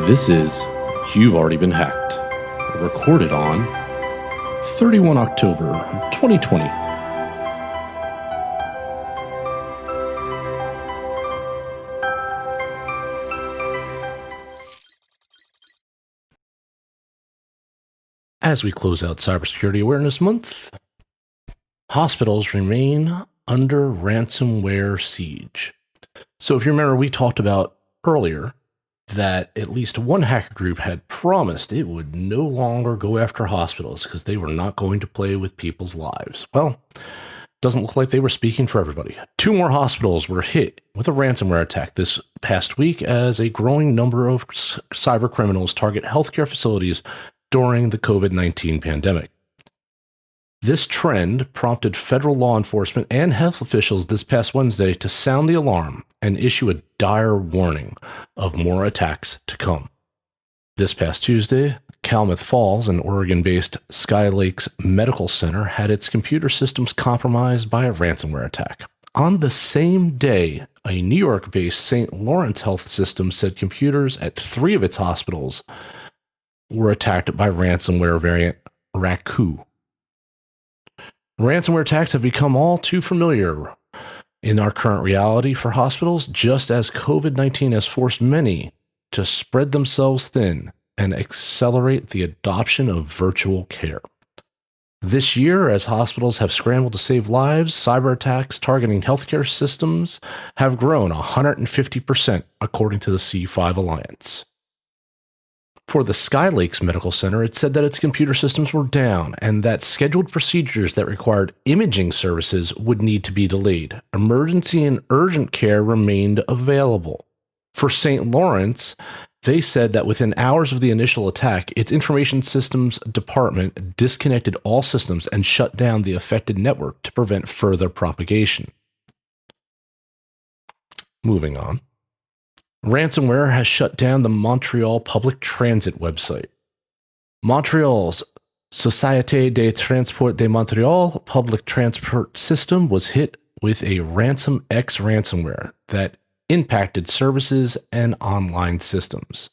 This is You've Already Been Hacked, recorded on 31 October 2020. As we close out Cybersecurity Awareness Month, hospitals remain under ransomware siege. So if you remember, we talked about earlier that at least one hacker group had promised it would no longer go after hospitals because they were not going to play with people's lives. Well, doesn't look like they were speaking for everybody. 2 more hospitals were hit with a ransomware attack this past week as a growing number of cyber criminals target healthcare facilities during the COVID-19 pandemic. This trend prompted federal law enforcement and health officials this past Wednesday to sound the alarm and issue a dire warning of more attacks to come. This past Tuesday, Klamath Falls, an Oregon-based Sky Lakes Medical Center, had its computer systems compromised by a ransomware attack. On the same day, a New York-based St. Lawrence Health System said computers at 3 of its hospitals were attacked by ransomware variant Raku. Ransomware attacks have become all too familiar in our current reality for hospitals, just as COVID-19 has forced many to spread themselves thin and accelerate the adoption of virtual care. This year, as hospitals have scrambled to save lives, cyber attacks targeting healthcare systems have grown 150%, according to the C5 Alliance. For the Sky Lakes Medical Center, it said that its computer systems were down and that scheduled procedures that required imaging services would need to be delayed. Emergency and urgent care remained available. For St. Lawrence, they said that within hours of the initial attack, its information systems department disconnected all systems and shut down the affected network to prevent further propagation. Moving on. Ransomware has shut down the Montreal public transit website. Montreal's Société de Transport de Montréal public transport system was hit with a RansomX ransomware that impacted services and online systems.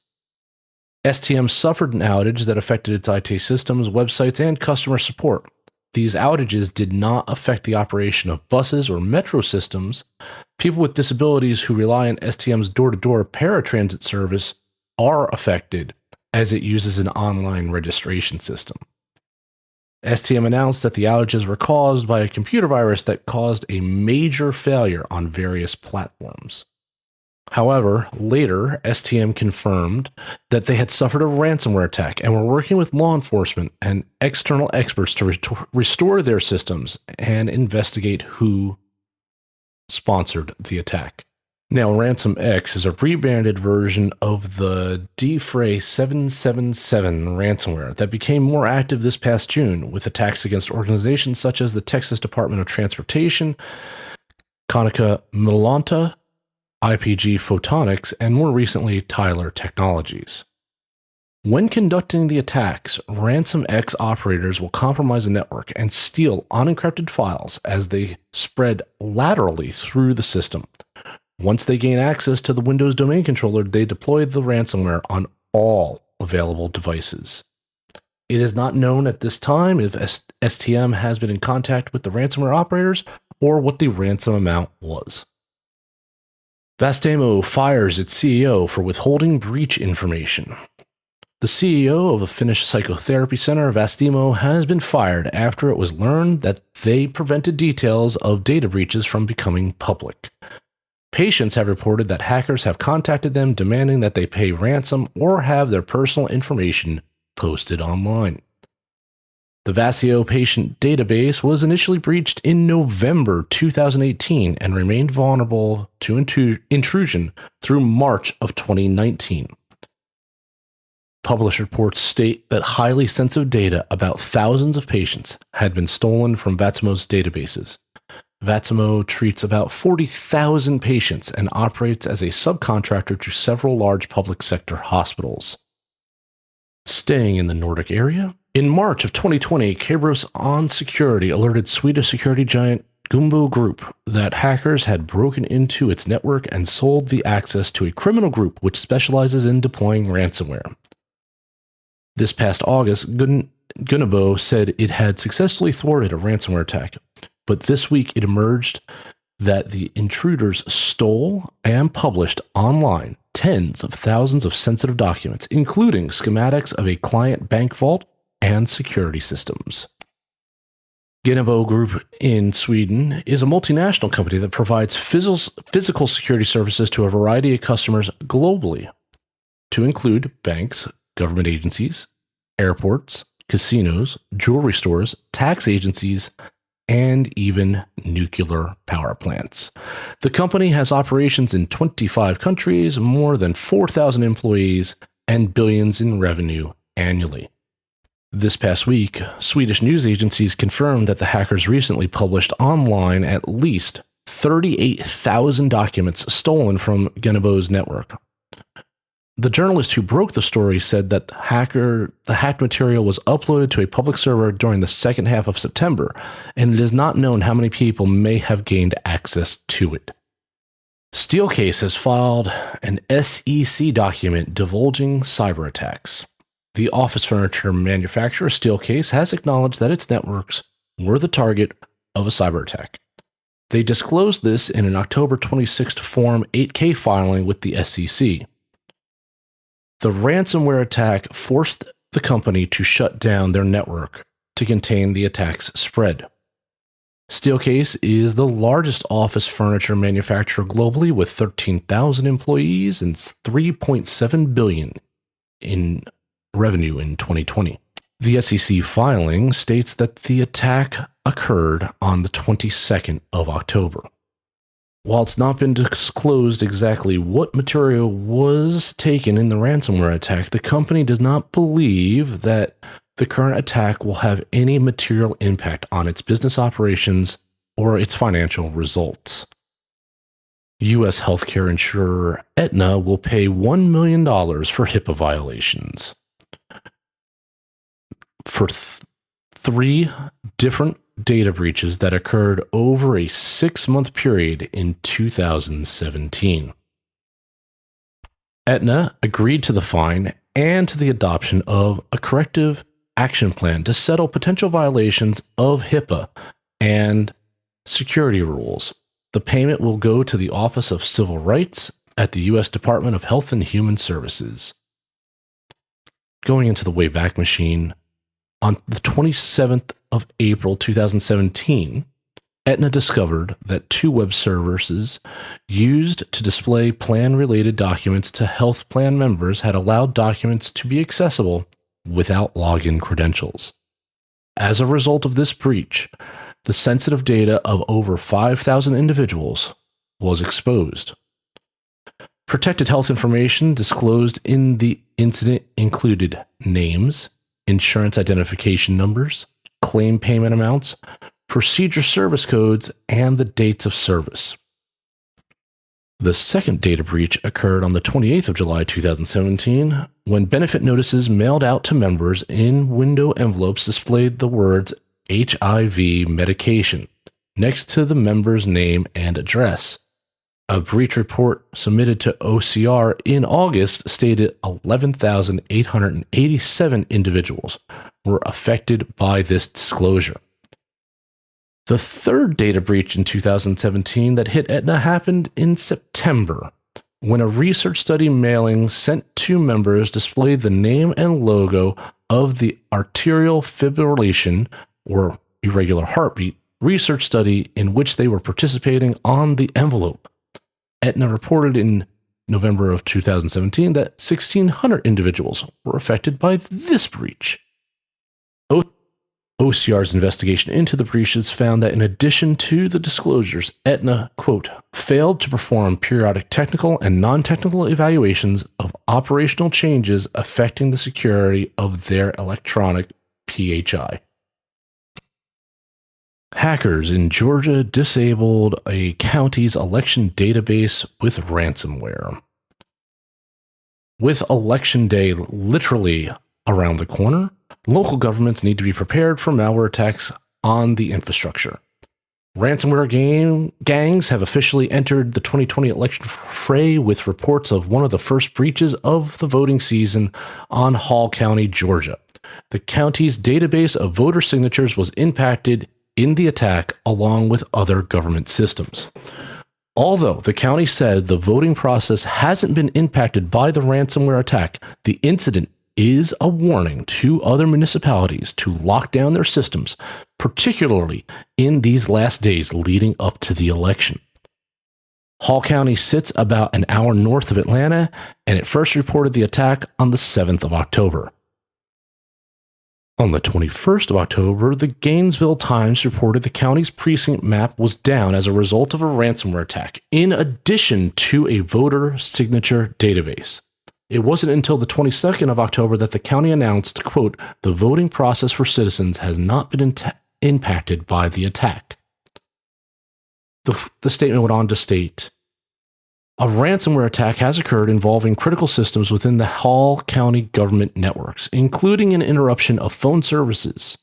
STM suffered an outage that affected its IT systems, websites, and customer support. These outages did not affect the operation of buses or metro systems. People with disabilities who rely on STM's door-to-door paratransit service are affected as it uses an online registration system. STM announced that the outages were caused by a computer virus that caused a major failure on various platforms. However, later, STM confirmed that they had suffered a ransomware attack and were working with law enforcement and external experts to restore their systems and investigate who sponsored the attack. Now, RansomX is a rebranded version of the Defray 777 ransomware that became more active this past June with attacks against organizations such as the Texas Department of Transportation, Konica Minolta, IPG Photonics, and more recently, Tyler Technologies. When conducting the attacks, RansomX operators will compromise the network and steal unencrypted files as they spread laterally through the system. Once they gain access to the Windows domain controller, they deploy the ransomware on all available devices. It is not known at this time if STM has been in contact with the ransomware operators or what the ransom amount was. Vastaamo fires its CEO for withholding breach information. The CEO of a Finnish psychotherapy center, Vastaamo, has been fired after it was learned that they prevented details of data breaches from becoming public. Patients have reported that hackers have contacted them demanding that they pay ransom or have their personal information posted online. The Vastaamo patient database was initially breached in November 2018 and remained vulnerable to intrusion through March of 2019. Published reports state that highly sensitive data about thousands of patients had been stolen from Vastaamo's databases. Vastaamo treats about 40,000 patients and operates as a subcontractor to several large public sector hospitals. Staying in the Nordic area, in March of 2020, Kerberos On Security alerted Swedish security giant Gunnebo group that hackers had broken into its network and sold the access to a criminal group which specializes in deploying ransomware. This past August, Gunnebo said it had successfully thwarted a ransomware attack, but this week it emerged that the intruders stole and published online tens of thousands of sensitive documents, including schematics of a client bank vault and security systems. Gunnebo Group in Sweden is a multinational company that provides physical security services to a variety of customers globally, to include banks, government agencies, airports, casinos, jewelry stores, tax agencies, and even nuclear power plants. The company has operations in 25 countries, more than 4,000 employees, and billions in revenue annually. This past week, Swedish news agencies confirmed that the hackers recently published online at least 38,000 documents stolen from Gunnebo's network. The journalist who broke the story said that the hacked material was uploaded to a public server during the second half of September, and it is not known how many people may have gained access to it. Steelcase has filed an SEC document divulging cyber attacks. The office furniture manufacturer Steelcase has acknowledged that its networks were the target of a cyber attack. They disclosed this in an October 26th Form 8K filing with the SEC. The ransomware attack forced the company to shut down their network to contain the attack's spread. Steelcase is the largest office furniture manufacturer globally with 13,000 employees and $3.7 billion in revenue in 2020. The SEC filing states that the attack occurred on the 22nd of October. While it's not been disclosed exactly what material was taken in the ransomware attack, the company does not believe that the current attack will have any material impact on its business operations or its financial results. U.S. healthcare insurer Aetna will pay $1 million for HIPAA violations. For three different data breaches that occurred over a 6-month period in 2017. Aetna agreed to the fine and to the adoption of a corrective action plan to settle potential violations of HIPAA and security rules. The payment will go to the Office of Civil Rights at the U.S. Department of Health and Human Services. Going into the Wayback Machine, on the 27th of April 2017, Aetna discovered that 2 web services used to display plan-related documents to health plan members had allowed documents to be accessible without login credentials. As a result of this breach, the sensitive data of over 5,000 individuals was exposed. Protected health information disclosed in the incident included names, insurance identification numbers, claim payment amounts, procedure service codes, and the dates of service. The second data breach occurred on the 28th of July 2017, when benefit notices mailed out to members in window envelopes displayed the words HIV medication next to the member's name and address. A breach report submitted to OCR in August stated 11,887 individuals were affected by this disclosure. The third data breach in 2017 that hit Aetna happened in September, when a research study mailing sent to members displayed the name and logo of the arterial fibrillation, or irregular heartbeat, research study in which they were participating on the envelope. Aetna reported in November of 2017 that 1,600 individuals were affected by this breach. OCR's investigation into the breaches found that in addition to the disclosures, Aetna, quote, failed to perform periodic technical and non-technical evaluations of operational changes affecting the security of their electronic PHI. Hackers in Georgia disabled a county's election database with ransomware. With Election Day literally around the corner, local governments need to be prepared for malware attacks on the infrastructure. Ransomware gangs have officially entered the 2020 election fray with reports of one of the first breaches of the voting season on Hall County, Georgia. The county's database of voter signatures was impacted in the attack along with other government systems. Although the county said the voting process hasn't been impacted by the ransomware attack, the incident is a warning to other municipalities to lock down their systems, particularly in these last days leading up to the election. Hall County sits about an hour north of Atlanta, and it first reported the attack on the 7th of October. On the 21st of October, the Gainesville Times reported the county's precinct map was down as a result of a ransomware attack, in addition to a voter signature database. It wasn't until the 22nd of October that the county announced, quote, "The voting process for citizens has not been impacted by the attack." The statement went on to state, "A ransomware attack has occurred involving critical systems within the Hall County government networks, including an interruption of phone services.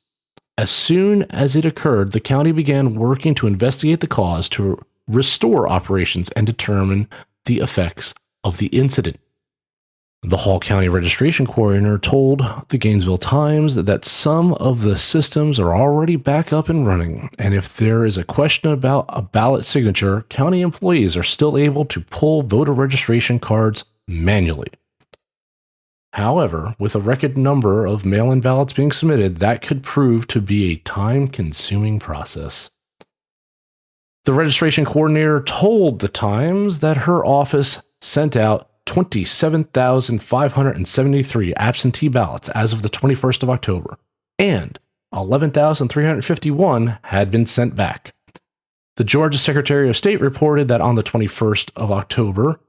As soon as it occurred, the county began working to investigate the cause, to restore operations, and determine the effects of the incident." The Hall County Registration Coordinator told the Gainesville Times that some of the systems are already back up and running, and if there is a question about a ballot signature, county employees are still able to pull voter registration cards manually. However, with a record number of mail-in ballots being submitted, that could prove to be a time-consuming process. The registration coordinator told the Times that her office sent out 27,573 absentee ballots as of the 21st of October, and 11,351 had been sent back. The Georgia Secretary of State reported that on the 21st of October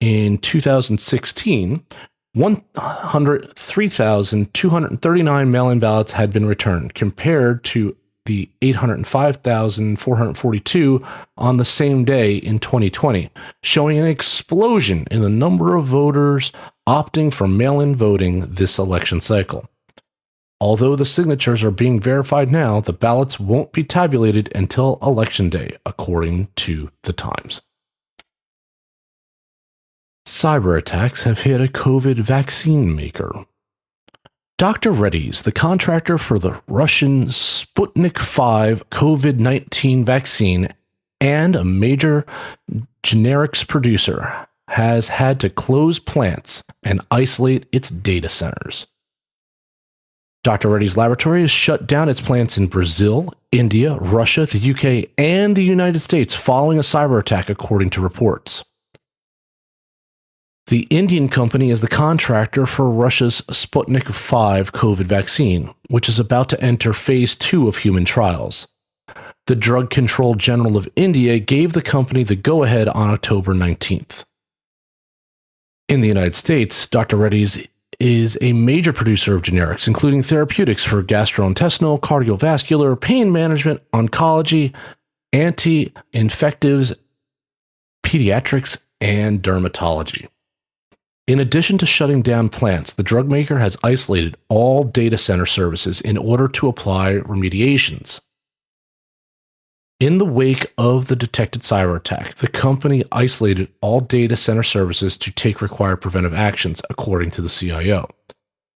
in 2016, 103,239 mail-in ballots had been returned, compared to the 805,442 on the same day in 2020, showing an explosion in the number of voters opting for mail-in voting this election cycle. Although the signatures are being verified now, the ballots won't be tabulated until Election Day, according to the Times. Cyber attacks have hit a COVID vaccine maker. Dr. Reddy's, the contractor for the Russian Sputnik V COVID-19 vaccine and a major generics producer, has had to close plants and isolate its data centers. Dr. Reddy's laboratory has shut down its plants in Brazil, India, Russia, the UK, and the United States following a cyber attack, according to reports. The Indian company is the contractor for Russia's Sputnik V COVID vaccine, which is about to enter phase 2 of human trials. The Drug Control General of India gave the company the go-ahead on October 19th. In the United States, Dr. Reddy's is a major producer of generics, including therapeutics for gastrointestinal, cardiovascular, pain management, oncology, anti-infectives, pediatrics, and dermatology. In addition to shutting down plants, the drug maker has isolated all data center services in order to apply remediations. In the wake of the detected cyber attack, the company isolated all data center services to take required preventive actions, according to the CIO.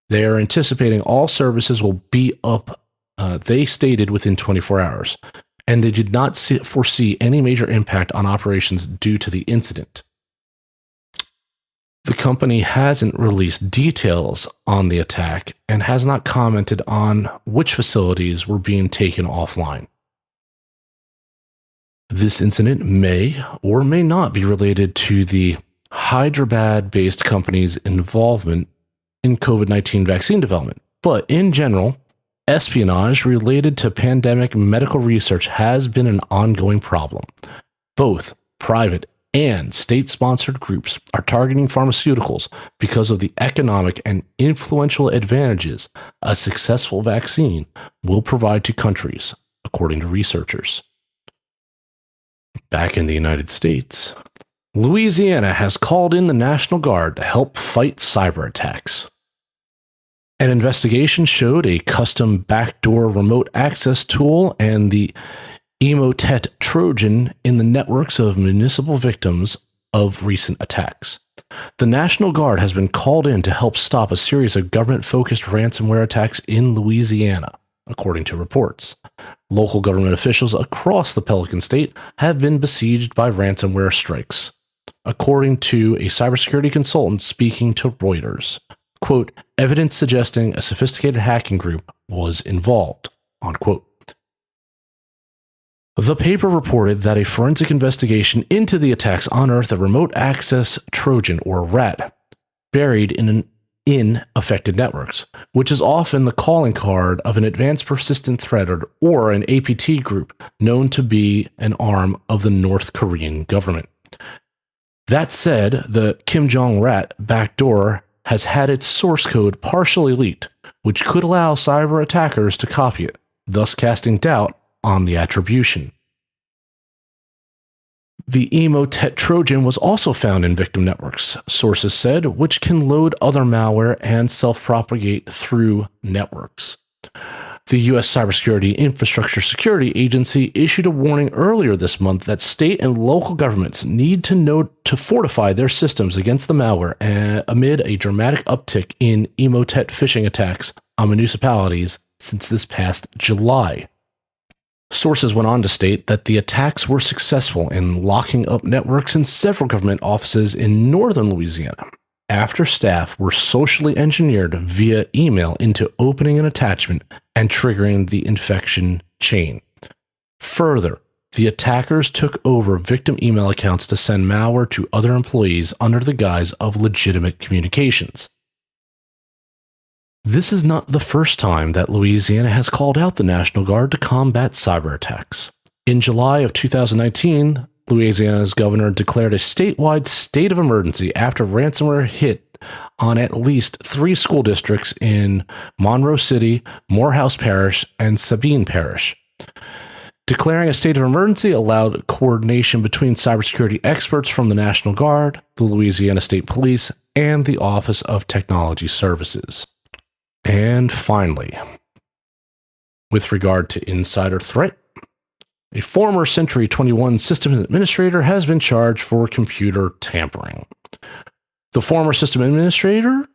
They are anticipating all services will be up, they stated, within 24 hours, and they did not foresee any major impact on operations due to the incident. The company hasn't released details on the attack and has not commented on which facilities were being taken offline. This incident may or may not be related to the Hyderabad-based company's involvement in COVID-19 vaccine development, but in general, espionage related to pandemic medical research has been an ongoing problem. Both private and state-sponsored groups are targeting pharmaceuticals because of the economic and influential advantages a successful vaccine will provide to countries, according to researchers. Back in the United States, Louisiana has called in the National Guard to help fight cyber attacks. An investigation showed a custom backdoor remote access tool and the Emotet Trojan in the networks of municipal victims of recent attacks. The National Guard has been called in to help stop a series of government-focused ransomware attacks in Louisiana, according to reports. Local government officials across the Pelican State have been besieged by ransomware strikes, according to a cybersecurity consultant speaking to Reuters. Quote, evidence suggesting a sophisticated hacking group was involved, unquote. The paper reported that a forensic investigation into the attacks unearthed a remote access Trojan, or RAT, buried in affected networks, which is often the calling card of an advanced persistent threat or an APT group known to be an arm of the North Korean government. That said, the Kim Jong RAT backdoor has had its source code partially leaked, which could allow cyber attackers to copy it, thus casting doubt on the attribution. The Emotet Trojan was also found in victim networks, sources said, which can load other malware and self-propagate through networks. The U.S. Cybersecurity Infrastructure Security Agency issued a warning earlier this month that state and local governments need to fortify their systems against the malware amid a dramatic uptick in Emotet phishing attacks on municipalities since this past July. Sources went on to state that the attacks were successful in locking up networks in several government offices in northern Louisiana, after staff were socially engineered via email into opening an attachment and triggering the infection chain. Further, the attackers took over victim email accounts to send malware to other employees under the guise of legitimate communications. This is not the first time that Louisiana has called out the National Guard to combat cyber attacks. In July of 2019, Louisiana's governor declared a statewide state of emergency after ransomware hit on at least 3 school districts in Monroe City, Morehouse Parish, and Sabine Parish. Declaring a state of emergency allowed coordination between cybersecurity experts from the National Guard, the Louisiana State Police, and the Office of Technology Services. And finally, with regard to insider threat, a former Century 21 systems administrator has been charged for computer tampering. The former system administrator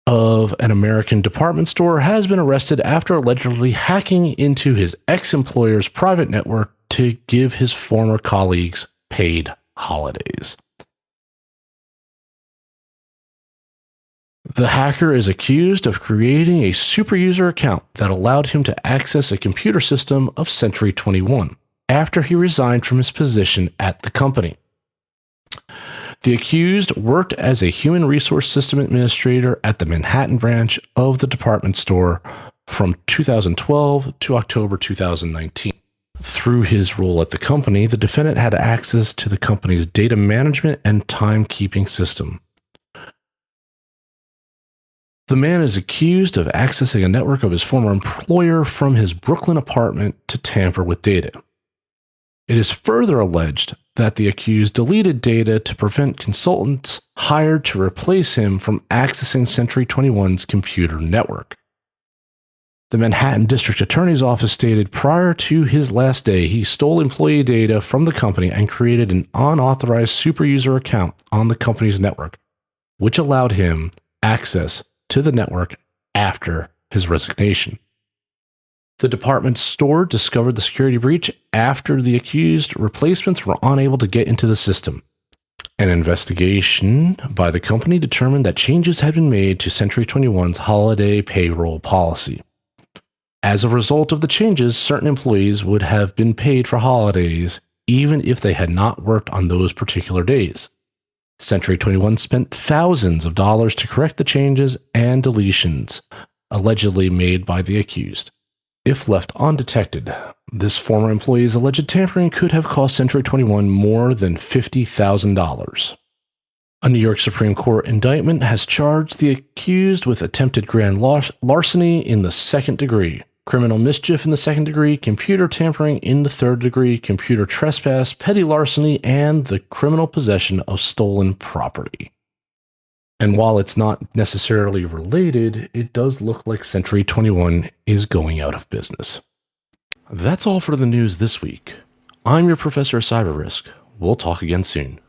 of an American department store has been arrested after allegedly hacking into his ex-employer's private network to give his former colleagues paid holidays. The hacker is accused of creating a superuser account that allowed him to access a computer system of Century 21 after he resigned from his position at the company. The accused worked as a human resource system administrator at the Manhattan branch of the department store from 2012 to October 2019. Through his role at the company, the defendant had access to the company's data management and timekeeping system. The man is accused of accessing a network of his former employer from his Brooklyn apartment to tamper with data. It is further alleged that the accused deleted data to prevent consultants hired to replace him from accessing Century 21's computer network. The Manhattan District Attorney's Office stated prior to his last day, he stole employee data from the company and created an unauthorized superuser account on the company's network, which allowed him access to the network after his resignation. The department store discovered the security breach after the accused replacements were unable to get into the system. An investigation by the company determined that changes had been made to Century 21's holiday payroll policy. As a result of the changes, certain employees would have been paid for holidays even if they had not worked on those particular days. Century 21 spent thousands of dollars to correct the changes and deletions allegedly made by the accused. If left undetected, this former employee's alleged tampering could have cost Century 21 more than $50,000. A New York Supreme Court indictment has charged the accused with attempted grand larceny in the second degree, criminal mischief in the second degree, computer tampering in the third degree, computer trespass, petty larceny, and the criminal possession of stolen property. And while it's not necessarily related, it does look like Century 21 is going out of business. That's all for the news this week. I'm your professor of cyber risk. We'll talk again soon.